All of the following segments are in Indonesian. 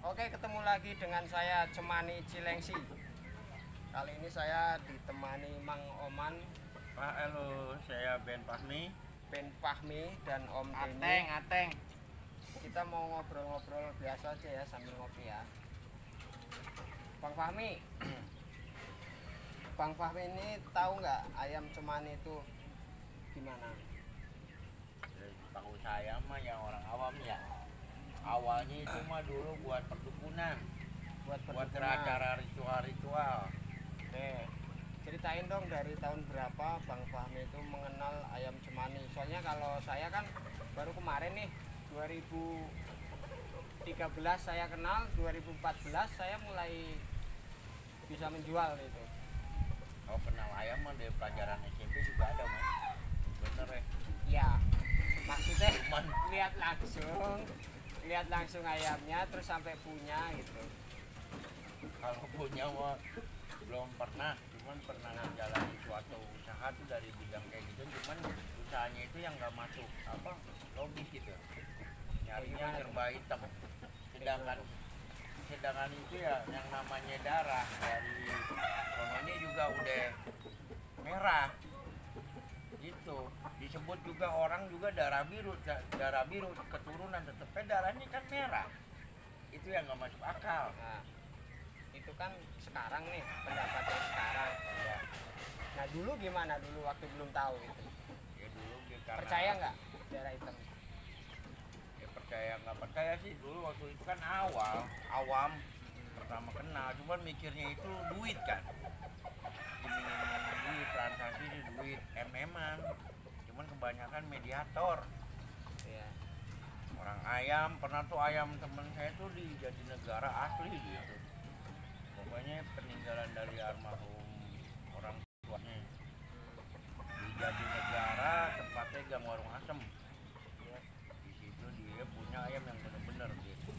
Oke, ketemu lagi dengan saya Cemani Cilengsi. Kali ini saya ditemani Mang Oman, Pak, halo, saya Ben Fahmi. Ben Fahmi dan Om Denny. Ateng. Kita mau ngobrol-ngobrol biasa aja ya sambil ngopi ya. Bang Fahmi, Bang Fahmi ini tahu nggak ayam Cemani itu gimana? Tahu saya mah yang orang awam ya. Awalnya itu mah dulu buat perdukunan, buat acara ritual-ritual. Oke, ceritain dong dari tahun berapa Bang Fahmi itu mengenal ayam Cemani. Soalnya kalau saya kan baru kemarin nih 2013 saya kenal, 2014 saya mulai bisa menjual itu. Kalau kenal ayam mah dari pelajaran SMP juga ada mas. Bener ya. Ya, maksudnya Cuman lihat langsung ayamnya terus sampai punya gitu. kalau punya mah belum pernah, cuman pernah menjalani suatu usaha tuh dari bidang kayak gitu. Cuman usahanya itu yang nggak masuk apa logis gitu. Nyarinya serba hitam. Sedangkan itu ya yang namanya darah dari sononya juga udah merah gitu, disebut juga orang juga darah biru keturunan tetepnya darahnya kan merah, itu yang nggak masuk akal. Nah, itu kan sekarang nih pendapatnya sekarang Ya, nah dulu gimana dulu waktu belum tahu itu? ya dulu karena Percaya nggak darah hitam? ya percaya nggak percaya sih dulu waktu itu kan awam pertama kenal, cuman mikirnya itu duit kan, iming-iming duit, transaksi di duit, MM-an, cuman kebanyakan mediator. Iya. Orang ayam, pernah tuh ayam temen saya tuh di Jatinegara asli gitu. Pokoknya peninggalan dari almarhum orang tuanya. Di Jatinegara tempatnya Gang Warung Asem. Iya. Di situ dia punya ayam yang bener-bener gitu.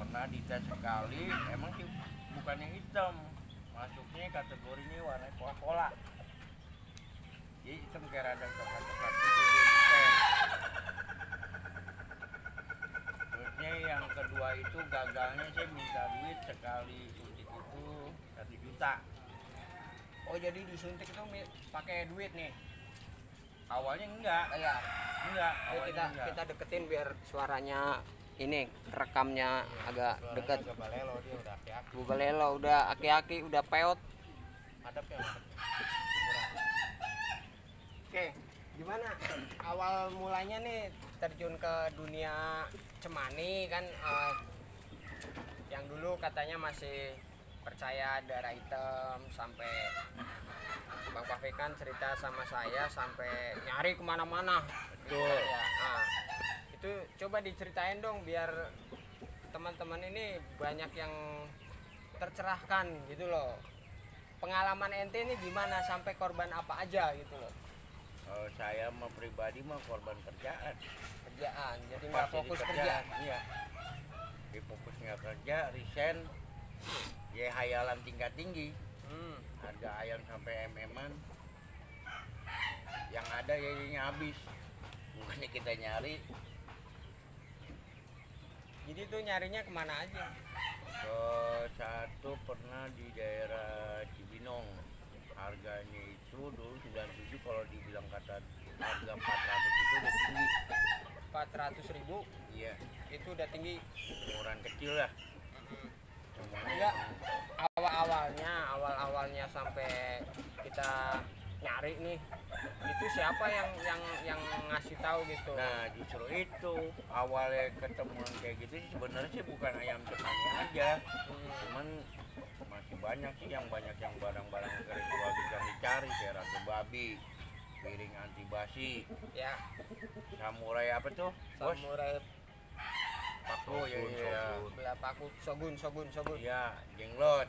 Pernah dites sekali, emang sih bukannya hitam. Masuknya kategorinya warna Coca-Cola. Jadi hitam kayak rada coklat-coklat gitu dia dites. Terusnya yang kedua itu gagalnya saya minta duit sekali suntik itu 1 juta. Oh jadi disuntik itu pakai duit nih? Awalnya enggak, Iya. enggak. Ayo Awalnya enggak. kita deketin biar suaranya ini rekamnya agak dekat. Juga balelo dia udah aki-aki. Bubalelo udah aki-aki udah peot. Madep ya. Oke, gimana awal mulanya nih terjun ke dunia Cemani kan yang dulu katanya masih percaya darah hitam sampai Bang Fahmi kan cerita sama saya sampai nyari kemana-mana. Betul. Ya, itu coba diceritain dong biar teman-teman ini banyak yang tercerahkan gitu loh. Pengalaman ente ini gimana sampai korban apa aja gitu loh. Kalau saya mah pribadi mah korban kerjaan. Kerjaan, jadi nggak Pasti di fokus kerja. kerjaan, iya. Di fokus nggak kerja, resign, ya hayalan tingkat tinggi. Harga ayam sampai MM-an, yang ada ya jadinya habis. Bukannya kita nyari Jadi tuh nyarinya kemana aja? ke satu pernah di daerah Cibinong. Harganya itu dulu 97, kalau dibilang kata harga 400 itu udah tinggi. 400.000 Iya, itu udah tinggi. ukuran kecil lah. Semuanya Enggak, awalnya sampai kita nyari nih itu siapa yang ngasih tahu gitu? Nah justru itu awalnya ketemuan kayak gitu sih sebenarnya sih bukan ayam Cemani aja, cuman masih banyak sih yang barang-barang ritual yang dicari kayak ratu babi, piring anti basi, Ya, samurai apa tuh bos, samurai paku ya, belah paku, shogun. iya jenglot,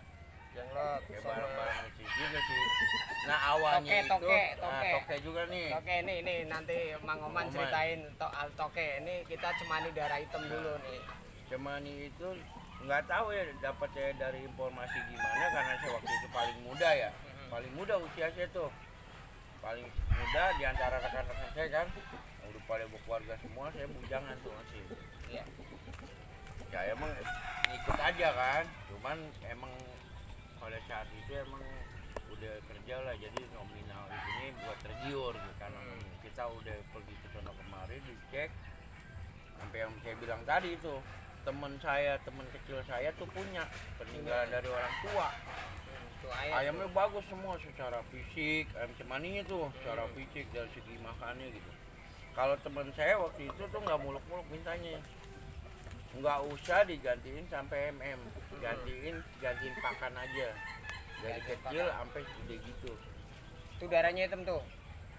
Jenglot, kayak sama barang-barang itu juga sih. Nah awalnya Toke. nah, toke juga nih. Oke, ini nanti Mang Oman ceritain toke. Ini kita Cemani darah hitam dulu nih. Cemani itu nggak tahu ya dapatnya dari informasi gimana, karena saya waktu itu paling muda ya, paling muda usia saya tuh, paling muda di antara rekan-rekan saya kan, udah pada berkeluarga semua, saya bujangan tuh masih. Iya. Ya emang ikut aja kan, cuman emang pada saat itu emang udah kerja lah, jadi nominal ini buat tergiur gitu. Karena kita udah pergi ke sono kemari dicek, sampai yang saya bilang tadi itu teman kecil saya tuh punya peninggalan dari orang tua. Ayamnya bagus semua secara fisik, ayam cemaninya tuh secara fisik dari segi makannya gitu. Kalau teman saya waktu itu tuh nggak muluk-muluk mintanya, nggak usah digantiin sampai gantiin pakan aja dari kecil sampai gede gitu. Itu darahnya hitam tuh.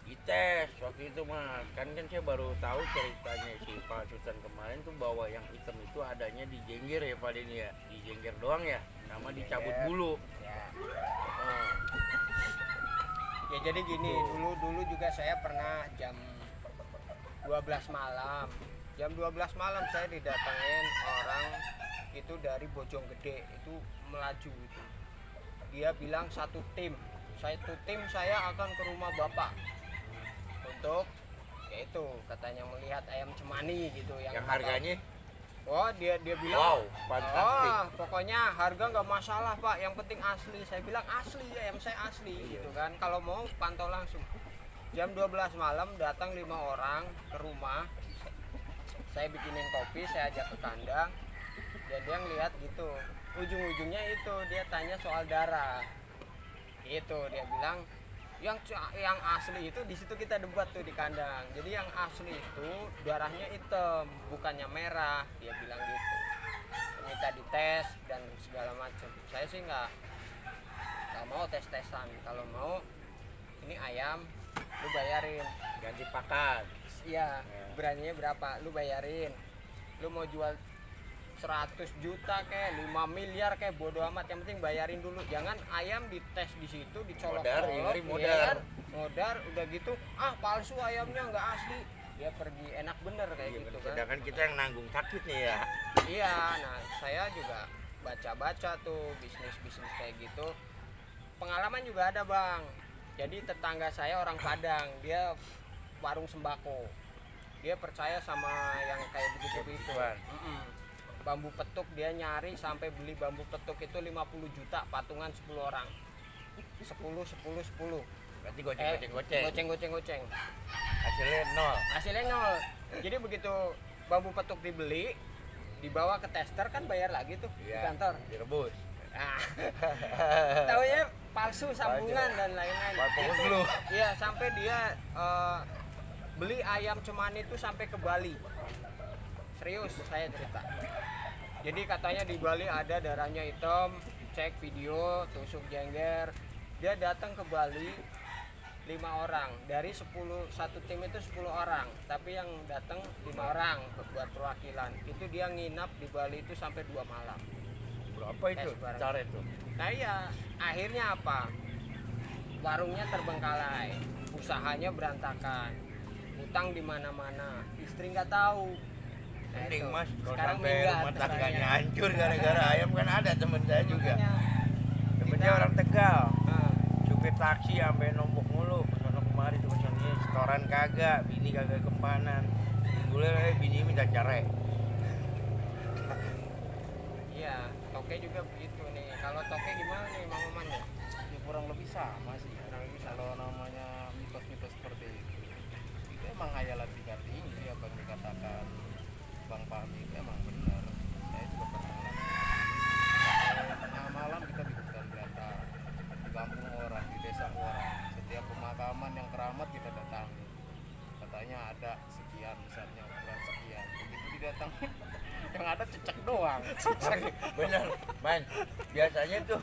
Dites waktu itu mas, kan saya baru tahu ceritanya si Pak Susan kemarin tuh bahwa yang hitam itu adanya di Jengger ya Pak Denny ya, di Jengger doang ya, sama dicabut bulu. Ya. Ya jadi gini, dulu juga saya pernah jam 12 malam. Jam 12 malam saya didatengin orang itu dari Bojonggede, itu melaju itu. Dia bilang satu tim saya akan ke rumah Bapak. Untuk yaitu katanya melihat ayam cemani gitu yang harganya dia bilang wow, fantastik. Pokoknya harga nggak masalah Pak, yang penting asli. Saya bilang asli, ayam saya asli gitu kan. Kalau mau pantau langsung. Jam 12 malam datang 5 orang ke rumah. Saya bikinin kopi, saya ajak ke kandang. Dan dia ngeliat gitu. Ujung-ujungnya itu dia tanya soal darah. Itu dia bilang yang asli itu di situ kita debat tuh di kandang. Jadi yang asli itu darahnya hitam, bukannya merah. Dia bilang gitu. Minta dites dan segala macam. Saya sih nggak mau tes-tesan. Kalau mau ini ayam, lu bayarin. Ganti pakan. Iya, beraninya berapa? Lu bayarin. Lu mau jual 100 juta kayak 5 miliar kayak bodo amat, yang penting bayarin dulu. Jangan ayam dites di situ dicolok-colok modar udah gitu palsu ayamnya nggak asli, dia pergi enak bener kayak gitu kan. Sedangkan kita yang nanggung sakit nih ya. Iya, nah saya juga baca-baca tuh bisnis kayak gitu. Pengalaman juga ada Bang. Jadi tetangga saya orang Padang, dia warung sembako, dia percaya sama yang kayak begitu. Bambu petuk dia nyari sampai beli bambu petuk itu 50 juta patungan 10 orang. 10. Berarti goceng. Hasilnya nol. Jadi begitu bambu petuk dibeli, dibawa ke tester kan bayar lagi tuh di kantor. Direbus. Nah, taunya palsu sambungan dan lain-lain. Iya, sampai dia beli ayam cemani itu sampai ke Bali. Serius saya cerita. Jadi katanya di Bali ada darahnya hitam, cek video, tusuk Jengger. Dia datang ke Bali 5 orang. Dari 10 satu tim itu 10 orang, tapi yang datang 5 orang buat perwakilan. Itu dia nginap di Bali itu sampai 2 malam. Berapa itu cara itu? Nah iya, akhirnya apa? Warungnya terbengkalai, usahanya berantakan, utang di mana-mana, istri nggak tahu. Mending mas, kalau sekarang sampai rumah tangganya hancur gara-gara ayam kan ada temen saya juga. Temen dia orang Tegal, supir taksi sampai nombok mulu, kesana kemari tuh misalnya setoran kagak, bini kagak kempanan, minggunya bini minta cerai. Iya, toke juga begitu nih. Kalau toke gimana nih Mang Oman ya? Ya kurang lebih sama sih. Kalau namanya mitos-mitos seperti itu emang hayalan tingkat tinggi apa yang dikatakan Bang Fahmi itu emang benar. Saya juga pernah ngalamin. Tengah malam kita di hutan belantara, di kampung orang, di desa orang. Setiap pemakaman yang keramat kita datangi. Katanya ada sekian besarnya, ukuran sekian. Begitu didatangi, yang ada cecek doang. Bener, man. Biasanya tuh,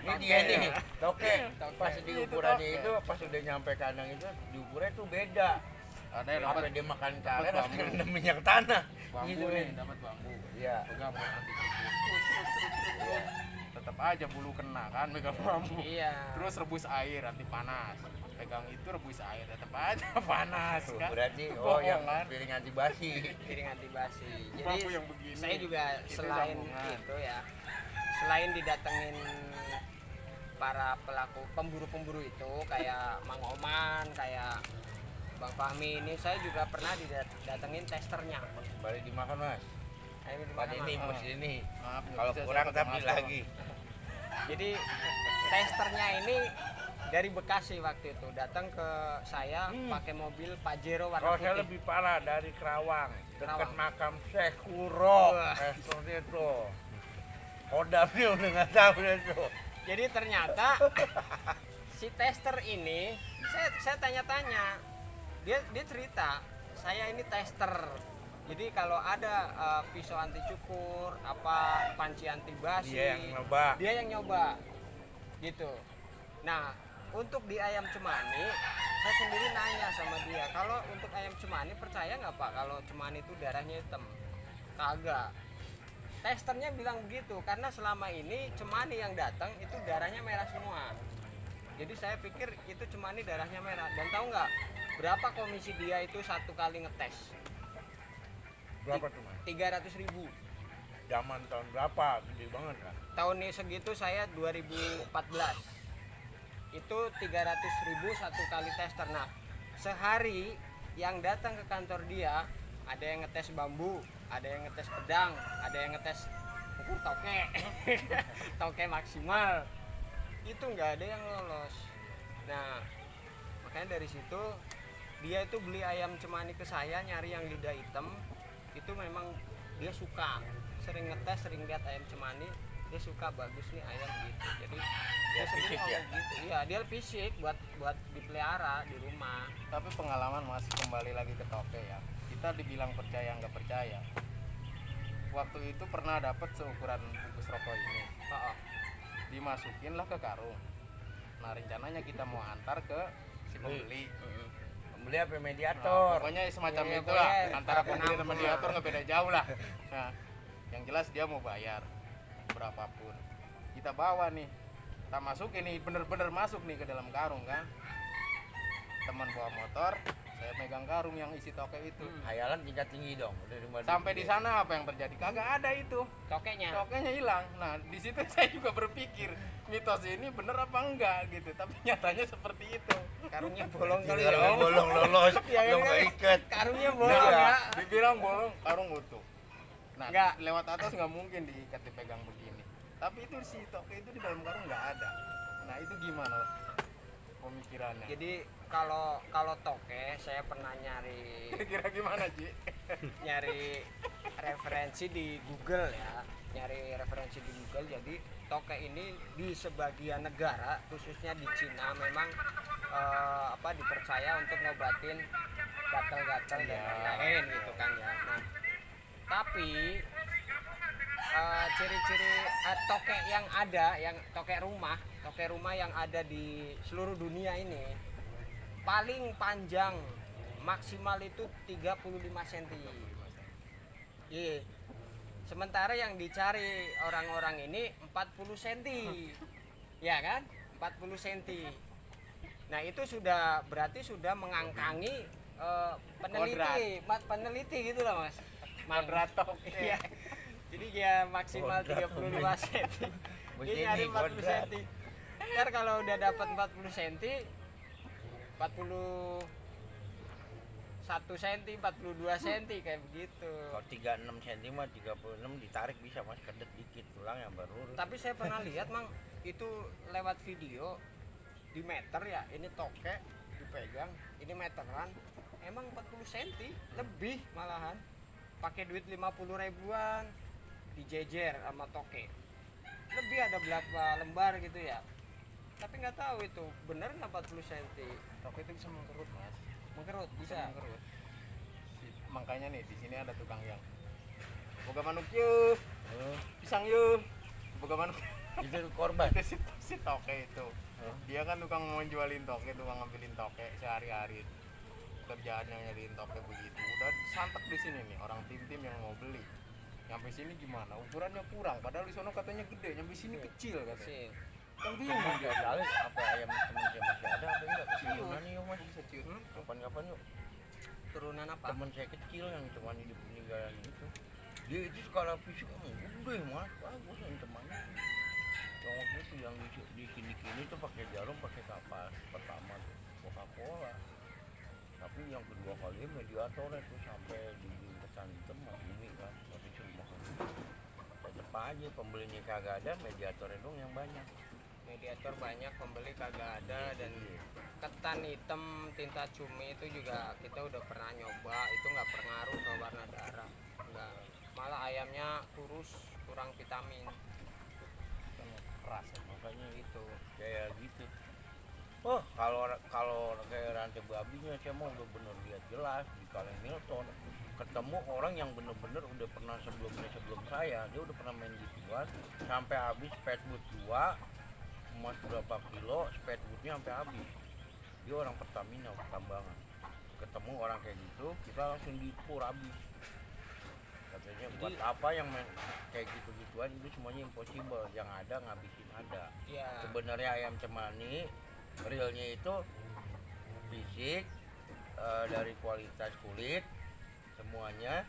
ini dia nih, toke. Pas di ukurannya itu, pas udah nyampe kandang itu, diukurnya tuh beda. Ada yang dapat dia makan karet, ada minyak tanah. bambu Gitu nih, dapat bambu. Iya. Pegang nanti tetap aja bulu kena kan pegang bambu. Iya. Terus rebus air nanti panas. Pegang itu rebus air tetap aja panas kan. Berarti yang piring anti basi. Piring anti basi. Jadi Bambu yang begini. saya juga Itu selain sambungan. itu ya, selain didatengin para pelaku pemburu itu kayak Mang Oman, kayak Bang Fahmi ini, saya juga pernah didatengin testernya. Balik dimakan mas. Ayam Pak dimakan, ini Mas. bos ini. Maaf, nggak Kalau bisa, kurang saya pakai tapi masker. lagi. Jadi testernya ini dari Bekasi waktu itu datang ke saya pakai mobil Pajero warna Kalau saya putih. lebih parah dari Kerawang, dekat Kerawang. makam Syekh Kuro, Wah. seperti itu. Kodamnya udah nggak tahu itu. Jadi ternyata si tester ini saya tanya-tanya. Dia cerita, saya ini tester. Jadi kalau ada pisau anti cukur, apa panci anti basi, Dia yang nyoba. dia yang nyoba. Gitu. Nah, untuk di ayam cemani, saya sendiri nanya sama dia, kalau untuk ayam cemani percaya nggak Pak kalau cemani itu darahnya hitam? Kagak. Testernya bilang begitu karena selama ini cemani yang datang itu darahnya merah semua. Jadi saya pikir itu cemani darahnya merah. Dan tahu nggak berapa komisi dia itu satu kali ngetes? Berapa tuh mas? 300.000. Zaman tahun berapa? Gede banget kan? Tahun ini segitu saya 2014. Itu 300.000 satu kali tester. Nah, sehari yang datang ke kantor dia ada yang ngetes bambu, ada yang ngetes pedang, ada yang ngetes ukur toke, toke maksimal. Itu nggak ada yang lolos. Nah, makanya dari situ dia itu beli ayam cemani ke saya nyari yang lidah hitam. Itu memang dia suka, sering ngetes, sering lihat ayam cemani, dia suka bagus nih ayam gitu. Jadi dia sendiri fisik ya? ngomong gitu. Iya, dia fisik buat dipelihara di rumah. Tapi pengalaman masih kembali lagi ke toke ya. Kita dibilang percaya nggak percaya. Waktu itu pernah dapat seukuran bungkus rokok ini. Oh, Dimasukinlah ke karung. Nah rencananya kita mau antar ke si pembeli. Beli apa Nah, mediator? pokoknya semacam Iya, itu lah. pokoknya Antara pembeli dan penampungan. mediator nggak beda jauh lah. Nah, yang jelas dia mau bayar berapapun. Kita bawa nih, kita masukin nih, bener-bener masuk nih ke dalam karung kan. Teman bawa motor, saya megang karung yang isi toke itu. Hayalan tingkat tinggi dong. Udah rumah Sampai gede. di sana apa yang terjadi? Kagak ada itu. tokenya. Tokenya hilang. Nah, di situ saya juga berpikir mitos ini bener apa enggak gitu. Tapi nyatanya seperti itu. Karungnya bolong kali Kalau ya. bolong lolos, Ya, lo kan? nggak ikat. Karungnya Nah, bolong ya. dibilang bolong, karung utuh. Nah, Nggak. lewat atas nggak mungkin diikat dipegang begini. Tapi itu si toke itu di dalam karung nggak ada. Nah, itu gimana pemikirannya? Jadi kalau toke saya pernah nyari Kira-kira gimana, Ji? nyari referensi di Google ya, nyari referensi di Google. Jadi toke ini di sebagian negara khususnya di Cina memang dipercaya untuk ngobatin gatal-gatal dan Iya. lain-lain gitu kan ya. Nah, tapi ciri-ciri toke yang ada, yang toke rumah yang ada di seluruh dunia ini paling panjang maksimal itu 35 cm. Iya. Sementara yang dicari orang-orang ini 40 cm. Ya kan? 40 cm. Nah, itu sudah berarti sudah mengangkangi peneliti gitu loh, Mas. Kodrat toke. Iya. Jadi dia maksimal 35 cm. Bos Dia ini nyari 40 kodrat. cm. Ntar kalau udah dapat 40 cm, 41 cm, 42 cm kayak begitu. Kalau 36 cm mah 36 ditarik bisa mas, kedet dikit tulang yang baru. Tapi saya pernah lihat Mang, itu lewat video di meter ya, ini toke dipegang, ini meteran, emang 40 cm lebih malahan. Pakai duit 50 ribuan dijejer sama toke. Lebih ada berapa lembar gitu ya. Tapi nggak tahu itu bener nggak 40 cm. Toke itu bisa mengkerut, Mas. Mengkerut bisa. Mengkerut. Makanya nih di sini ada tukang yang boga manuk yuk, pisang yuk, boga manuk. Itu korban. Itu si toke itu. Dia kan tukang menjualin toke, tukang ngambilin toke sehari-hari. Kerjaannya nyariin toke begitu. Udah santek di sini nih orang tim-tim yang mau beli. Nyampe sini gimana? Ukurannya kurang. Padahal di sono katanya gede, nyampe sini kecil katanya. Sih. Kan Bingung bingung dia dia. tahu apa ayam temen saya masih ada apa enggak? Keturunan yuk mas. Bisa cium. Kapan-kapan yuk. Turunan apa? Teman saya kecil yang cuma hidup meninggal itu. Dia itu skala fisik emang gede mas, bagus yang temannya. Yang waktu itu yang di kini tuh pakai jarum, pakai kapas. Pertama tuh Coca-Cola. Tapi yang kedua kali mediator itu sampai di kesan hitam ini kan. Tapi sudah. Tetep aja pembelinya kagak ada, mediatornya dong yang banyak. Mediator banyak, pembeli kagak ada. Dan ketan hitam tinta cumi itu juga kita udah pernah nyoba, itu nggak pengaruh ke warna darah, nggak, malah ayamnya kurus, kurang vitamin. Keras. Makanya itu kayak gitu. Oh, kalau kayak rantai babinya saya mau udah bener lihat jelas di Kaleng Milton. Ketemu orang yang bener-bener udah pernah sebelum saya, dia udah pernah main gituan sampai habis speedboat 2, emas berapa kilo, speedboatnya sampai habis. Dia orang Pertamina, pertambangan. Ketemu orang kayak gitu, kita langsung dipur habis. Katanya buat apa yang main kayak gitu-gituan, itu semuanya impossible. Yang ada ngabisin ada. Ya. Sebenarnya ayam cemani realnya itu fisik, dari kualitas kulit semuanya,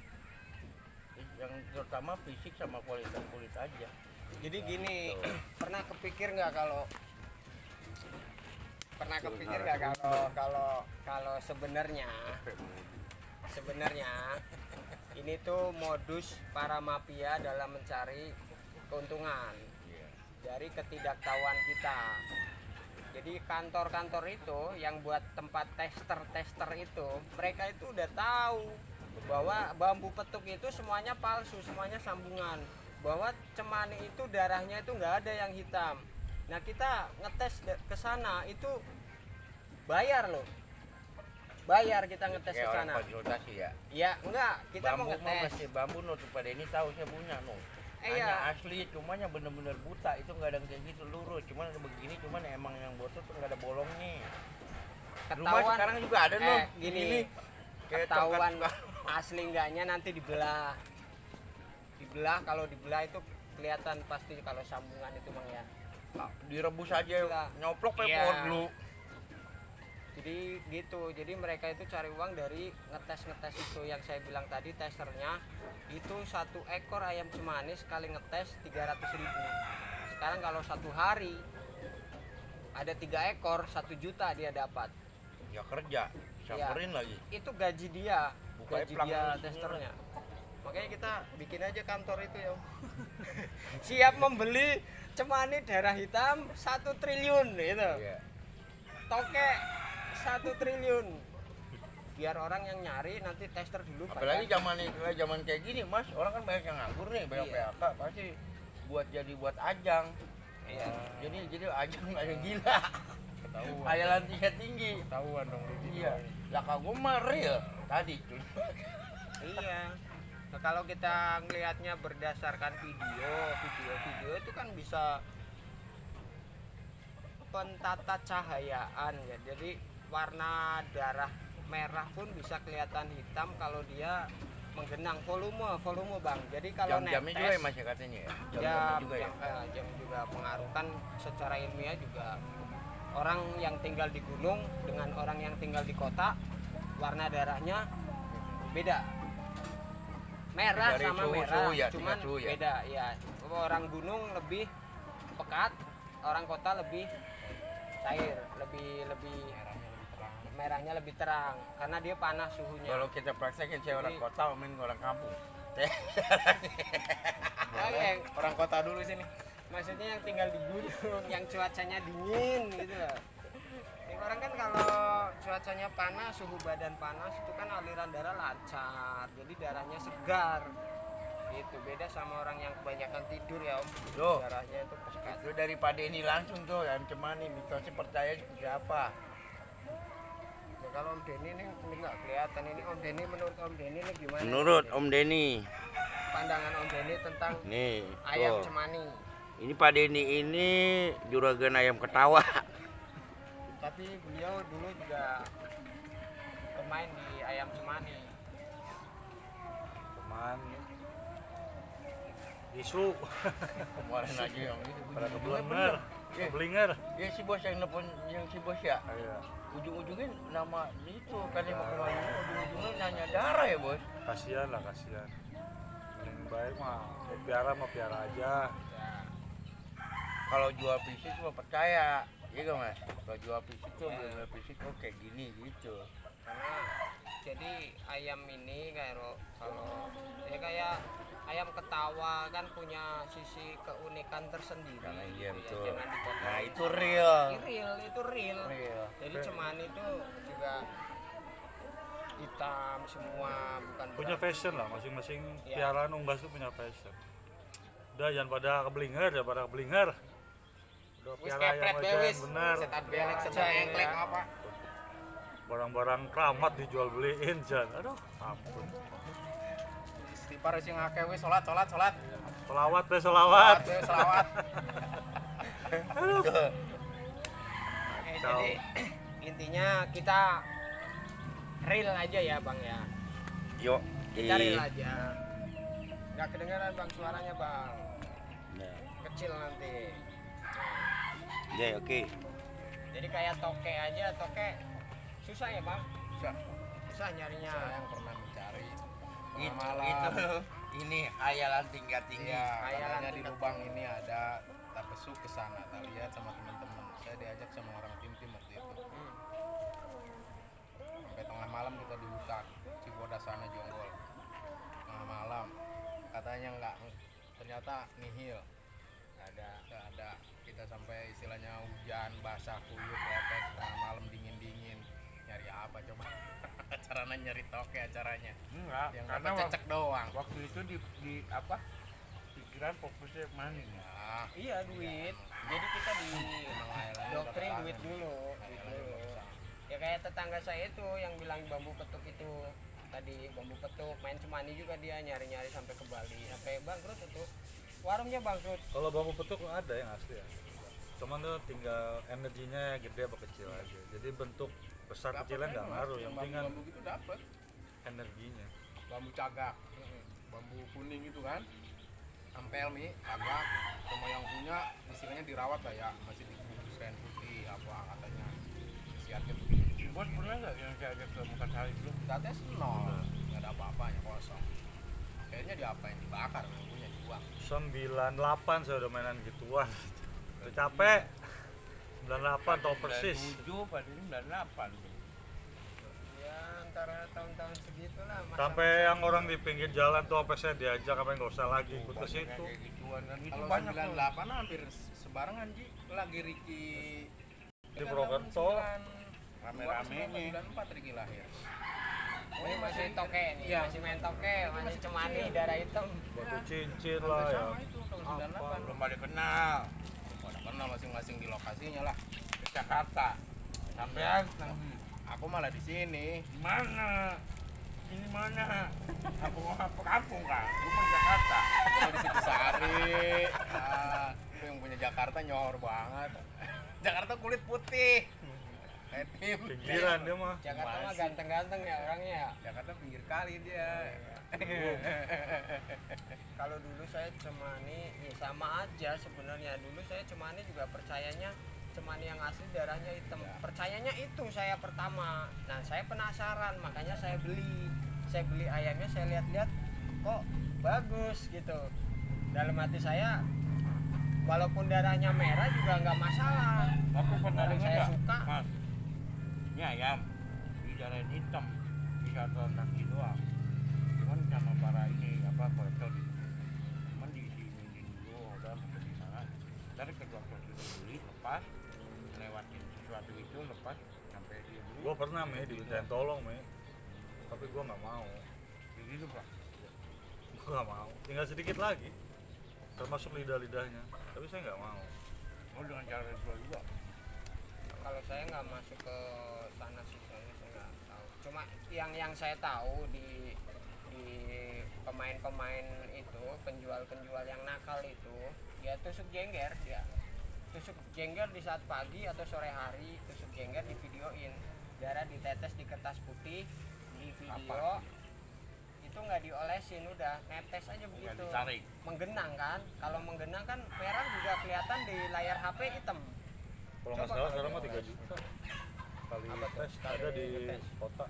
yang terutama fisik sama kualitas kulit aja. Jadi gini, Tuh. pernah kepikir nggak kalau sebenarnya ini tuh modus para mafia dalam mencari keuntungan dari ketidaktahuan kita. Jadi kantor-kantor itu yang buat tempat tester itu, mereka itu udah tahu bahwa bambu petuk itu semuanya palsu, semuanya sambungan. Bahwa cemani itu darahnya itu nggak ada yang hitam. Nah kita ngetes ke sana itu bayar loh. Bayar kita ngetes ke Kayak orang sana. konsultasi ya. Ya enggak, kita mau Bambu mah ngetes. masih bambu no tuh pada ini tahu saya punya no. Iya. Hanya asli, cumanya bener-bener buta, itu nggak ada kayak gitu lurus, cuman ada begini, cuman emang yang botol tuh nggak ada bolongnya. Rumah Ketahuan sekarang juga ada no. gini. Kayak Ketahuan tongkat. asli enggaknya nanti dibelah. Kalau dibelah itu kelihatan pasti kalau sambungan itu Bang ya. Direbus aja, Gila. nyoplok kayak Iya. pohon dulu. Jadi gitu, jadi mereka itu cari uang dari ngetes itu yang saya bilang tadi, testernya itu 1 ekor ayam cemani sekali ngetes 300.000. Sekarang kalau 1 hari ada 3 ekor 1 juta dia dapat. Ya kerja, samperin lagi. Itu gaji dia, Bukanya gaji pelang dia terus testernya. Makanya kita bikin aja kantor itu ya. Siap membeli cemani darah hitam 1 triliun gitu. Iya. Toke 1 triliun, biar orang yang nyari nanti tester dulu. Apalagi zaman kayak gini Mas, orang kan banyak yang nganggur nih, banyak Iya. PHK, pasti buat ajang. Iya. Jadi ajang aja gila. Ketahuan. Hayalan tinggi. Ketahuan dong di Iya. Lah kagak mah real tadi tuh. Iya. Nah, kalau kita ngelihatnya berdasarkan video itu kan bisa pentata cahayaan ya. Jadi warna darah merah pun bisa kelihatan hitam kalau dia menggenang, volume Bang. Jadi kalau Jam-jamnya juga ya Mas ya katanya ya. Jam-jamnya juga ya. jam juga pengaruh kan secara ilmiah juga. Orang yang tinggal di gunung dengan orang yang tinggal di kota warna darahnya beda. Merah Dari sama suhu- merah, suhu ya, cuman tingkat suhu ya. beda ya. Orang gunung lebih pekat, orang kota lebih cair, lebih merahnya lebih terang karena dia panas suhunya. Kalau kita praktekin saya orang Jadi- kota, main orang kampung. Oke, Orang kota dulu sini. maksudnya yang tinggal di gunung, yang cuacanya dingin gitu loh. Ini orang kan kalau cuacanya panas, suhu badan panas itu kan aliran darah lancar, jadi darahnya segar. Itu beda sama orang yang kebanyakan tidur ya Om. Tuh. Darahnya itu pekat. Itu daripada ini langsung tuh ayam cemani, mitosnya percaya seperti apa? Ya, kalau Om Denny ini nggak kelihatan ini Om Denny, menurut Om Denny ini gimana? Menurut Om Denny, Pandangan Om Denny tentang nih, ayam tuh. cemani. Ini Pak Denny ini juragan ayam ketawa. Tapi beliau dulu juga pemain di ayam cemani. Cuman isu Kemarin aja yang itu. pada ujung-ujungnya keblinger. bener. Keblinger. Ya si bos yang nelfon, yang si bos ya. Iya. Ujung-ujungnya nama itu kan yang mau kemana, ujung-ujungnya nanya darah ya bos. Kasihan lah, kasihan. Paling baik mah mau piara aja. Ya, Kalau jual fisik mah percaya, iya gak Mas? Kalau jual fisik tuh Ya. bener fisik kok kayak gini gitu. karena jadi ayam ini kayak kalau ya kayak ayam ketawa kan punya sisi keunikan tersendiri. Karena iya, gitu betul. Jangan dipotong. Nah, itu real. Itu real. Real. Jadi cemani itu juga hitam semua, bukan Punya berat. fashion lah, masing-masing Iya. piaraan unggas tuh punya fashion. Udah jangan pada keblinger, Udah Wis piara kepret ayam be aja, wis. bener. Setan belek, Ya, setan aja, engklek ya. apa. Barang-barang keramat dijual beliin Jan. Aduh, ampun. Istighfar sing akeh wis salat. Selawat deh, selawat. Selawat. Oke, jadi intinya kita real aja ya Bang ya. Yuk. Kita real aja. Nggak kedengaran Bang suaranya Bang. Nah, Kecil nanti. ya oke. Jadi kayak toke aja, toke susah ya Bang? Susah. Susah nyarinya. Saya yang pernah mencari Itu, malam. ini hayalan tingkat tinggi. Iya, Hayalan katanya di tingkat lubang ini ada tak besuk ke sana, tak lihat sama teman-teman. Saya diajak sama orang tim waktu itu. Sampai tengah malam kita diusak Cibodas sana Jonggol. Tengah malam. Katanya enggak, ternyata nihil. Nggak ada. Kita sampai istilahnya hujan, basah, kuyup, lepek, tengah malam dingin-dingin. Nyari apa coba? Acaranya nyari toke acaranya. Enggak, Yang karena dapat cecek doang. waktu itu di apa? Pikiran fokusnya mana? Nah, Iya duit. Jadi kita di doktrin duit dulu. Duit dulu. Ya kayak tetangga saya itu yang bilang bambu petuk itu tadi bambu petuk main cemani juga dia nyari-nyari sampai ke Bali sampai bangkrut itu warungnya bangkrut. Kalau bambu petuk ada yang asli ya. Cuman tuh tinggal energinya gede apa kecil aja. Jadi bentuk besar kecilnya nggak ngaruh, yang penting kan bambu gitu dapat. energinya. Bambu cagak, bambu kuning itu kan, ampel nih, cagak. Sama yang punya, istilahnya dirawat lah ya, masih dibungkus kain putih apa katanya. Siatnya begini. Bos pernah nggak yang saya ajak ke Muka Sari dulu? Kita tes nol, nggak ada apa-apanya kosong. Kayaknya diapain? Dibakar, bambunya dibuang. 98 saya udah mainan gituan. Udah capek. 98 tau persis. 97 pada 98. Ya antara tahun-tahun segitulah. Sampai yang orang di pinggir jalan tuh apa saya diajak apa nggak usah lagi ikut ke situ. Kayak gituan kan itu Kalau banyak tuh. 98 hampir sebarengan Ji, lagi Ricky Di Purwokerto. Rame-ramenya. 94 Ricky lahir. Ini masih toke nih, Iya. masih main toke, masih cemani darah hitam. Batu cincin lah ya. Sama itu tahun 98. Belum pada kenal. Pada kenal masing-masing di lokasinya lah. Ke Jakarta. Sampai Aku malah di sini. mana? Ini mana? Aku mau apa kampung kan? Gue mau Jakarta. Aku di situ Sari. Ah, itu yang punya Jakarta nyor banget. Jakarta kulit putih. Etim. Pinggiran dia mah. Jakarta mah ganteng-ganteng ya orangnya ya. Jakarta pinggir kali dia. Kalau dulu saya cemani, ya sama aja sebenarnya. Dulu saya cemani juga percayanya cemani yang asli darahnya hitam. Percayanya itu saya pertama. Nah saya penasaran, makanya saya beli. Saya beli ayamnya, saya lihat-lihat, kok bagus gitu. Dalam hati saya, walaupun darahnya merah juga nggak masalah. Aku pernah Kalau dengar saya nggak? suka. Mas, ini ayam dijarain hitam di satu kaki doang. Cuman sama para ini apa kolektor gitu. Cuman diizinin dulu udah masuk di sana. Dari ke dokter itu beli lepas, lewatin sesuatu itu lepas sampai dia beli. Gua pernah Me dimintain tolong Me. Tapi gua nggak mau. Begitu pak. Gua nggak mau. Tinggal sedikit lagi. Termasuk lidah-lidahnya. Tapi saya nggak mau. Oh dengan cara ritual juga. Kalau saya nggak masuk ke sana sih, soalnya saya nggak tahu. Cuma yang saya tahu di pemain-pemain itu, penjual-penjual yang nakal itu, dia tusuk jengger, dia tusuk jengger di saat pagi atau sore hari, tusuk jengger di videoin, darah ditetes di kertas putih, di video itu nggak diolesin, udah netes aja begitu, ditarik. menggenang kan, kalau menggenang kan merah juga kelihatan di layar HP hitam. Kalau nggak Coba salah kalau sekarang mah 3 dioles. juta. Kali Apa tuh? tes Kali ada di tes. kota.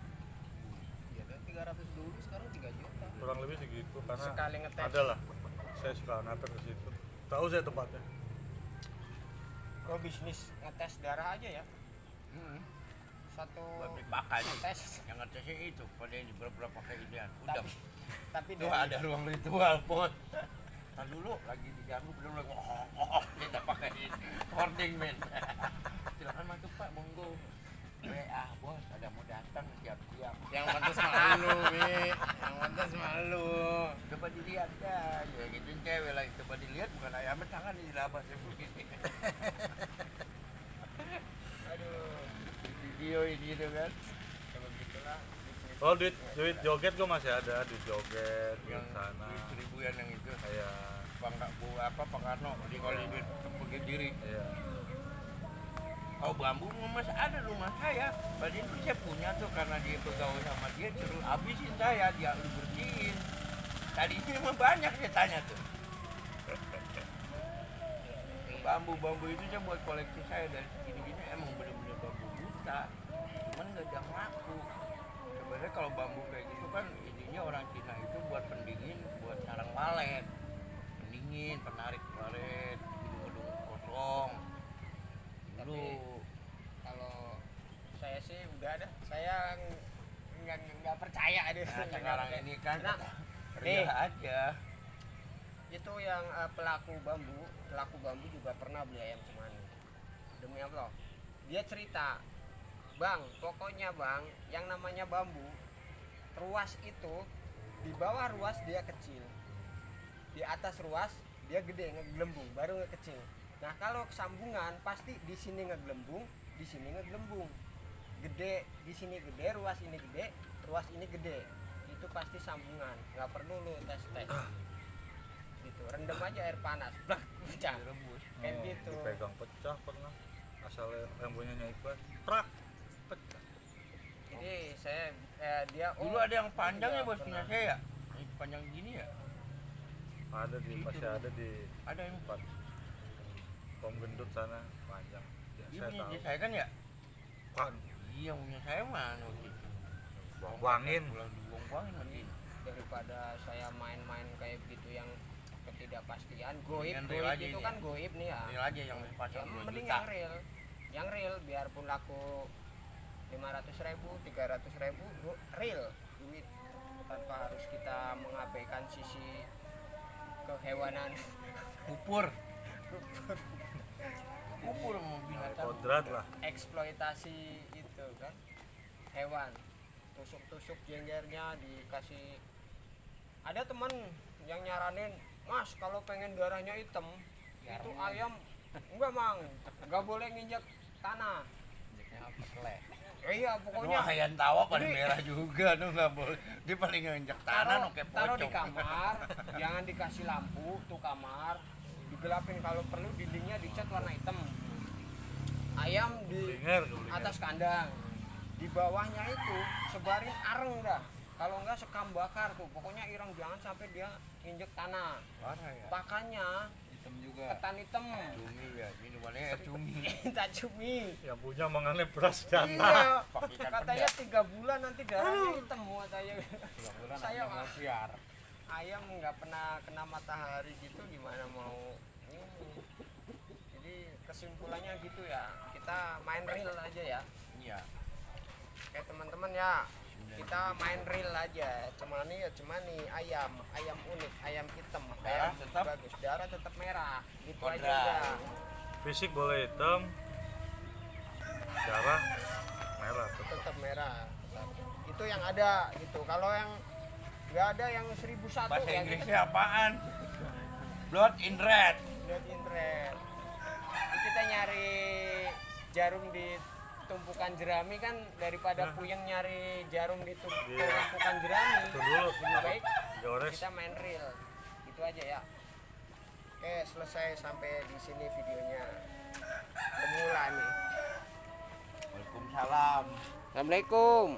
Ya dari 300 dulu sekarang 3 juta. Kurang lebih segitu karena Sekali ngetes. ada lah. Saya suka nganter ke situ. Tahu saya tempatnya. Oh bisnis ngetes darah aja ya? satu buat dipakai. tes. Yang ngetesnya itu pada ini berapa pakai inian. Udah. Tapi Tuh ada ruang ritual, Bos. Ntar dulu lagi diganggu bener lagi kita pakai ini. Recording, men. Silakan masuk Pak, monggo. WA, Bos, ada mau datang siap-siap. Yang pantas malu, Wi. Yang pantas malu. Coba dilihat dah, ya gitu cewek lagi. Coba dilihat bukan ayamnya tangan di labas ya begini. Aduh, Video ini gitu kan. kalau gitulah. Oh, duit joget gue masih ada, duit joget di Yang sana. 1000-an yang itu. Kayak Pak Karno di kalau duit bagi diri. iya. Oh, bambu masih ada rumah saya. Tadi itu saya punya tuh karena dia pegawai sama dia terus habisin saya, dia bersihin. Tadi ini memang banyak saya tanya tuh. Bambu-bambu itu saya buat koleksi saya dari segini-gini emang bener-bener bambu buta. Cuman nggak ada yang laku. Sebenarnya kalau bambu kayak gitu kan ininya orang Cina itu buat pendingin, buat sarang walet. Pendingin, penarik walet, gedung-gedung kosong. Tapi Dulu kalau saya sih udah ada, saya nggak percaya deh. nah, sekarang ini kan Nah, ria nih. aja. Itu yang pelaku bambu juga pernah beli ayam cemani. Demi Allah, dia cerita, Bang, pokoknya Bang, yang namanya bambu, ruas itu di bawah ruas dia kecil, di atas ruas dia gede ngegelembung, baru ngekecil. Nah kalau sambungan pasti di sini ngegelembung, di sini ngegelembung, gede di sini gede, ruas ini gede, ruas ini gede, itu pasti sambungan, nggak perlu lu tes. Gitu, rendam aja air panas, blak, pecah, Direbus. kayak gitu. Dipegang pecah pernah. Asal yang punyanya Iqbal, prak, pecah. Jadi saya dia Dulu ada yang panjang ya juga bos punya pernah. saya ya? Yang panjang gini ya? Ada di Itu masih dulu. ada di Ada yang tempat Pom Gendut sana panjang. Ya, dia saya punya tahu. dia saya kan ya? Pan, Iya punya saya mana waktu itu? buang-buangin. Pulang dibuang-buangin lagi. Daripada saya main-main kayak begitu yang ketidakpastian goib Mendingan real aja itu ini kan ya. goib nih ya. Ini aja yang Ya, pasang 2 mending juta. yang real biarpun laku 500.000 300.000 real duit tanpa harus kita mengabaikan sisi kehewanan. Kupur. Kupur mau binatang. Kodrat lah. Eksploitasi itu kan hewan, tusuk-tusuk jenggernya dikasih. Ada teman yang nyaranin, Mas kalau pengen darahnya hitam itu ayam enggak mang, nggak boleh nginjak tanah. Iya Aduh, pokoknya ayam tawa pada Jadi- merah juga tuh nggak boleh. Dia paling nginjek tanah no kayak taruh di pocong. kamar, jangan dikasih lampu tuh kamar, digelapin kalau perlu dindingnya dicat warna hitam. Ayam di Kulinger. atas kandang, di bawahnya itu sebarin areng dah. Kalau enggak sekam bakar tuh, pokoknya ireng jangan sampai dia injek tanah. Parah ya. Pakannya Hitam juga. ketan hitam, Cumi ya, minumannya ya cumi. tak cumi. Yang punya mengenai beras jatah. Iya, Pakai ikan katanya pedas. 3 bulan nanti darahnya hitam katanya. Mudah-mudahan Saya ayam mau siar. ayam nggak pernah kena matahari gitu gimana mau ini. Jadi kesimpulannya gitu ya, kita main real aja ya. Iya. Kayak teman-teman ya, kita main real aja. Cemani ya cemani, ayam unik, ayam hitam, Darah ayam tetap? bagus, darah tetap merah. Gitu aja Kodrat. udah. Fisik boleh hitam, darah merah tetap. Tetap merah. Tetap. Itu yang ada gitu. Kalau yang nggak ada yang 1001 Bahasa ya Inggrisnya apaan? Blood in red. lihat internet. Kita nyari jarum di tumpukan jerami kan daripada puyeng nyari jarum di Iya. tumpukan jerami. Itu dulu. Lebih baik Gores. kita main real. Gitu aja ya. Oke, selesai sampai di sini videonya. Pemula nih. Waalaikumsalam. Assalamualaikum.